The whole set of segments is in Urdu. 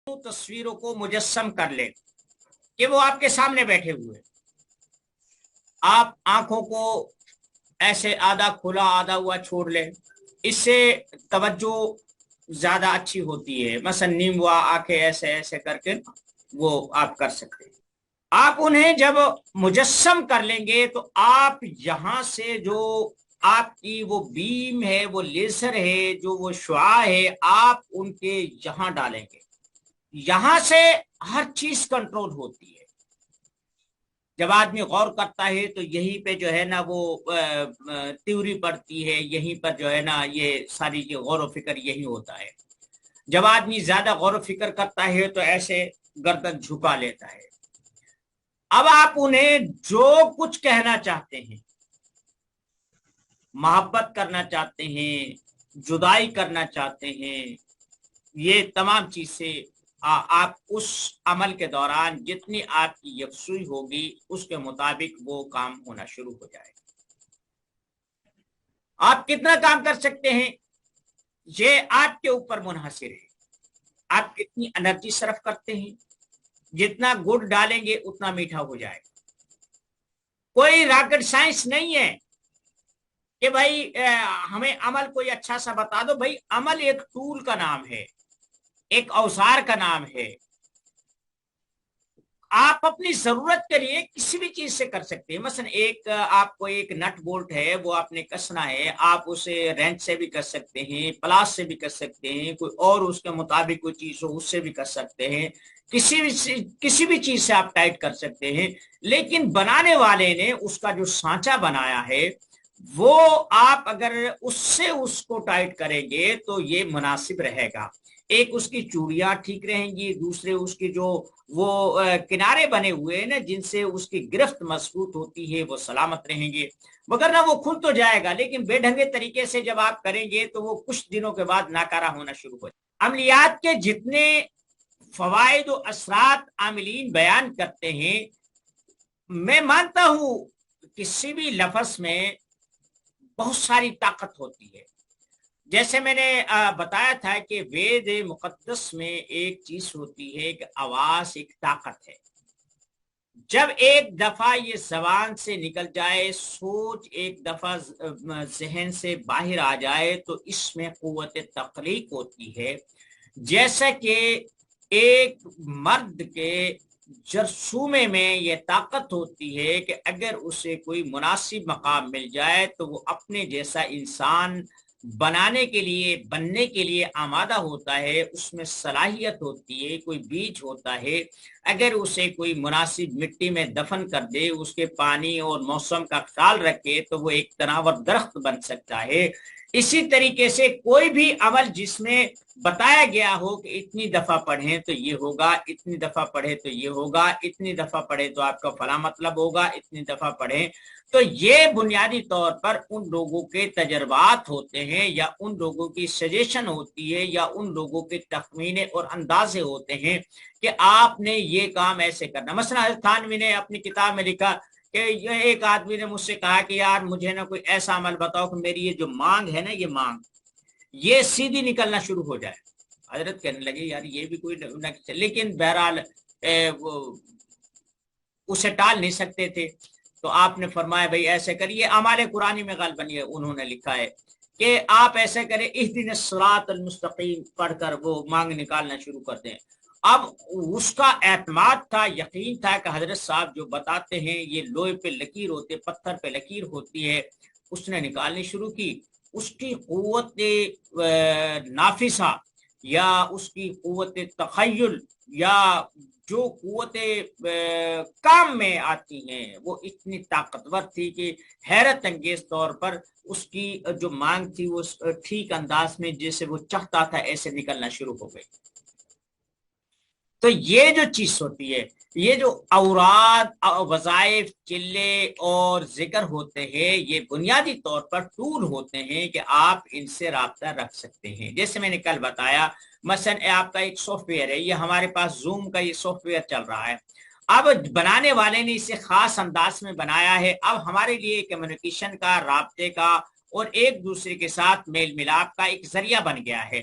تصویروں کو مجسم کر لیں کہ وہ آپ کے سامنے بیٹھے ہوئے، آپ آنکھوں کو ایسے آدھا کھلا آدھا ہوا چھوڑ لیں، اس سے توجہ زیادہ اچھی ہوتی ہے۔ مثلا نیم ہوا آنکھیں ایسے ایسے کر کے وہ آپ کر سکتے ہیں۔ آپ انہیں جب مجسم کر لیں گے تو آپ یہاں سے جو آپ کی وہ بیم ہے، وہ لیزر ہے، جو وہ شعاع ہے، آپ ان کے یہاں ڈالیں گے، یہاں سے ہر چیز کنٹرول ہوتی ہے۔ جب آدمی غور کرتا ہے تو یہیں پہ جو ہے نا وہ تیوری پڑتی ہے، یہیں پر جو ہے نا یہ ساری غور و فکر یہی ہوتا ہے۔ جب آدمی زیادہ غور و فکر کرتا ہے تو ایسے گردن جھکا لیتا ہے۔ اب آپ انہیں جو کچھ کہنا چاہتے ہیں، محبت کرنا چاہتے ہیں، جدائی کرنا چاہتے ہیں، یہ تمام چیزیں آپ اس عمل کے دوران جتنی آپ کی یکسوئی ہوگی اس کے مطابق وہ کام ہونا شروع ہو جائے گا۔ آپ کتنا کام کر سکتے ہیں یہ آپ کے اوپر منحصر ہے، آپ کتنی انرجی صرف کرتے ہیں۔ جتنا گڑ ڈالیں گے اتنا میٹھا ہو جائے گا۔ کوئی راکٹ سائنس نہیں ہے کہ بھائی ہمیں عمل کوئی اچھا سا بتا دو۔ بھائی عمل ایک ٹول کا نام ہے، ایک اوزار کا نام ہے۔ آپ اپنی ضرورت کے لیے کسی بھی چیز سے کر سکتے ہیں۔ مثلا آپ کو ایک نٹ بولٹ ہے، وہ آپ نے کسنا ہے، آپ اسے رینچ سے بھی کر سکتے ہیں، پلاس سے بھی کر سکتے ہیں، کوئی اور اس کے مطابق کوئی چیز ہو اس سے بھی کر سکتے ہیں، کسی بھی چیز سے آپ ٹائٹ کر سکتے ہیں۔ لیکن بنانے والے نے اس کا جو سانچہ بنایا ہے وہ آپ اگر اس سے اس کو ٹائٹ کریں گے تو یہ مناسب رہے گا۔ ایک اس کی چوڑیاں ٹھیک رہیں گی، دوسرے اس کی جو وہ کنارے بنے ہوئے ہیں نا جن سے اس کی گرفت مضبوط ہوتی ہے وہ سلامت رہیں گے، مگر نہ وہ کھل تو جائے گا لیکن بے ڈھنگے طریقے سے جب آپ کریں گے تو وہ کچھ دنوں کے بعد ناکارہ ہونا شروع ہو جائے۔ عملیات کے جتنے فوائد و اثرات عاملین بیان کرتے ہیں، میں مانتا ہوں کسی بھی لفظ میں بہت ساری طاقت ہوتی ہے۔ جیسے میں نے بتایا تھا کہ وید مقدس میں ایک چیز ہوتی ہے کہ آواز ایک طاقت ہے۔ جب ایک دفعہ یہ زبان سے نکل جائے، سوچ ایک دفعہ ذہن سے باہر آ جائے تو اس میں قوت تخلیق ہوتی ہے۔ جیسا کہ ایک مرد کے جرثومے میں یہ طاقت ہوتی ہے کہ اگر اسے کوئی مناسب مقام مل جائے تو وہ اپنے جیسا انسان بننے کے لیے آمادہ ہوتا ہے۔ اس میں صلاحیت ہوتی ہے، کوئی بیج ہوتا ہے، اگر اسے کوئی مناسب مٹی میں دفن کر دے، اس کے پانی اور موسم کا خیال رکھے تو وہ ایک تناور درخت بن سکتا ہے۔ اسی طریقے سے کوئی بھی عمل جس میں بتایا گیا ہو کہ اتنی دفعہ پڑھیں تو یہ ہوگا، اتنی دفعہ پڑھے تو یہ ہوگا، اتنی دفعہ پڑھے تو آپ کا فلاں مطلب ہوگا، اتنی دفعہ پڑھیں تو یہ بنیادی طور پر ان لوگوں کے تجربات ہوتے ہیں یا ان لوگوں کی سجیشن ہوتی ہے یا ان لوگوں کے تخمینے اور اندازے ہوتے ہیں کہ آپ نے یہ کام ایسے کرنا۔ مثلا حضرت تھانوی نے اپنی کتاب میں لکھا کہ ایک آدمی نے مجھ سے کہا کہ یار مجھے نا کوئی ایسا عمل بتاؤ کہ میری یہ جو مانگ ہے نا، یہ مانگ یہ سیدھی نکلنا شروع ہو جائے۔ حضرت کہنے لگے یار یہ بھی کوئی لیکن بہرحال اسے ٹال نہیں سکتے تھے تو آپ نے فرمایا بھائی ایسے کریے۔ اعمال قرآنی میں غالباً انہوں نے لکھا ہے کہ آپ ایسے کریں، اہدنا الصراط المستقیم پڑھ کر وہ مانگ نکالنا شروع کر دیں۔ اب اس کا اعتماد تھا، یقین تھا کہ حضرت صاحب جو بتاتے ہیں یہ لوہے پہ لکیر ہوتے، پتھر پہ لکیر ہوتی ہے۔ اس نے نکالنی شروع کی۔ اس کی قوت نافذہ یا اس کی قوت تخیل یا جو قوت کام میں آتی ہیں وہ اتنی طاقتور تھی کہ حیرت انگیز طور پر اس کی جو مانگ تھی وہ ٹھیک انداز میں جیسے وہ چاہتا تھا ایسے نکلنا شروع ہو گئی۔ تو یہ جو چیز ہوتی ہے، یہ جو اوراد، وظائف، چلے اور ذکر ہوتے ہیں، یہ بنیادی طور پر ٹول ہوتے ہیں کہ آپ ان سے رابطہ رکھ سکتے ہیں۔ جیسے میں نے کل بتایا، مثلا آپ کا ایک سافٹ ویئر ہے، یہ ہمارے پاس زوم کا یہ سافٹ ویئر چل رہا ہے۔ اب بنانے والے نے اسے خاص انداز میں بنایا ہے، اب ہمارے لیے کمیونیکیشن کا، رابطے کا اور ایک دوسرے کے ساتھ میل ملاپ کا ایک ذریعہ بن گیا ہے۔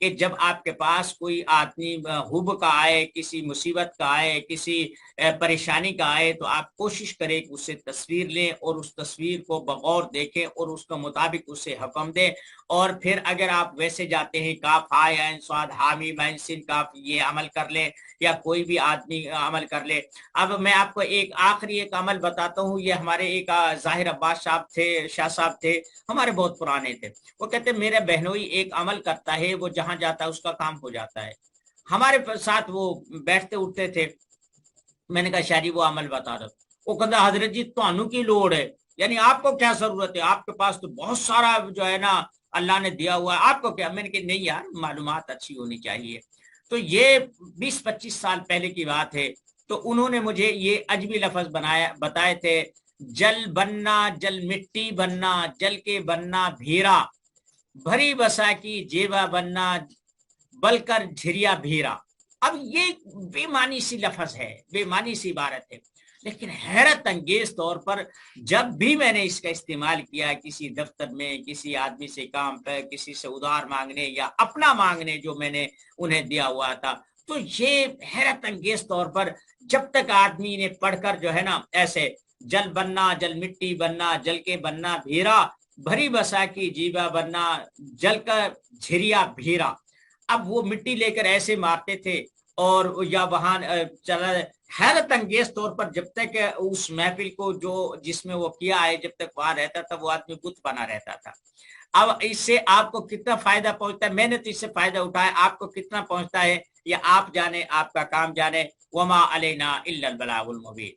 کہ جب آپ کے پاس کوئی آدمی حب کا آئے، کسی مصیبت کا آئے، کسی پریشانی کا آئے، تو آپ کوشش کریں کہ اس سے تصویر لیں اور اس تصویر کو بغور دیکھیں اور اس کے مطابق اسے حکم دیں، اور پھر اگر آپ ویسے جاتے ہیں کاف ہا عین صاد حامیم عین سین کاف یہ عمل کر لیں، یا کوئی بھی آدمی عمل کر لے۔ اب میں آپ کو ایک آخری ایک عمل بتاتا ہوں، یہ ہمارے ایک ظاہر عباس صاحب تھے، شاہ صاحب تھے، ہمارے بہت پرانے تھے۔ وہ کہتے میرا بہنوئی ایک عمل کرتا ہے، وہ جہاں جاتا ہے اس کا کام ہو جاتا ہے۔ ہمارے ساتھ وہ بیٹھتے اٹھتے تھے۔ میں نے کہا شاہ جی وہ عمل بتا دو۔ وہ کہتا حضرت جی تانوں کی لوڑ ہے، یعنی آپ کو کیا ضرورت ہے، آپ کے پاس تو بہت سارا جو ہے نا اللہ نے دیا ہوا ہے، آپ کو کیا؟ میں نے کہا نہیں یار، معلومات اچھی ہونی چاہیے۔ تو یہ 20-25 سال پہلے کی بات ہے۔ تو انہوں نے مجھے یہ عجبی لفظ بتائے تھے، جل بننا جل مٹی بننا جل کے بننا بھیرا، بھری بسا کی جیوا بننا بل کر جھریا بھیرا۔ اب یہ بے معنی سی لفظ ہے، بے معنی سی عبارت ہے، لیکن حیرت انگیز طور پر جب بھی میں نے اس کا استعمال کیا کسی دفتر میں، کسی آدمی سے کام پہ، کسی سے ادھار مانگنے یا اپنا مانگنے جو میں نے انہیں دیا ہوا تھا، تو یہ حیرت انگیز طور پر جب تک آدمی نے پڑھ کر جو ہے نا ایسے جل بننا جل مٹی بننا جل کے بننا بھیرا، بھری بسا کی جیوا بننا جل کا جھریا بھیرا۔ اب وہ مٹی لے کر ایسے مارتے تھے اور یا وہاں چلا، حیرت انگیز طور پر جب تک اس محفل کو جو جس میں وہ کیا ہے جب تک وہاں رہتا تھا وہ آدمی بت بنا رہتا تھا۔ اب اس سے آپ کو کتنا فائدہ پہنچتا ہے، میں نے تو اس سے فائدہ اٹھایا، آپ کو کتنا پہنچتا ہے یہ آپ جانے، آپ کا کام جانے۔ وما علینا الا البلاغ المبین۔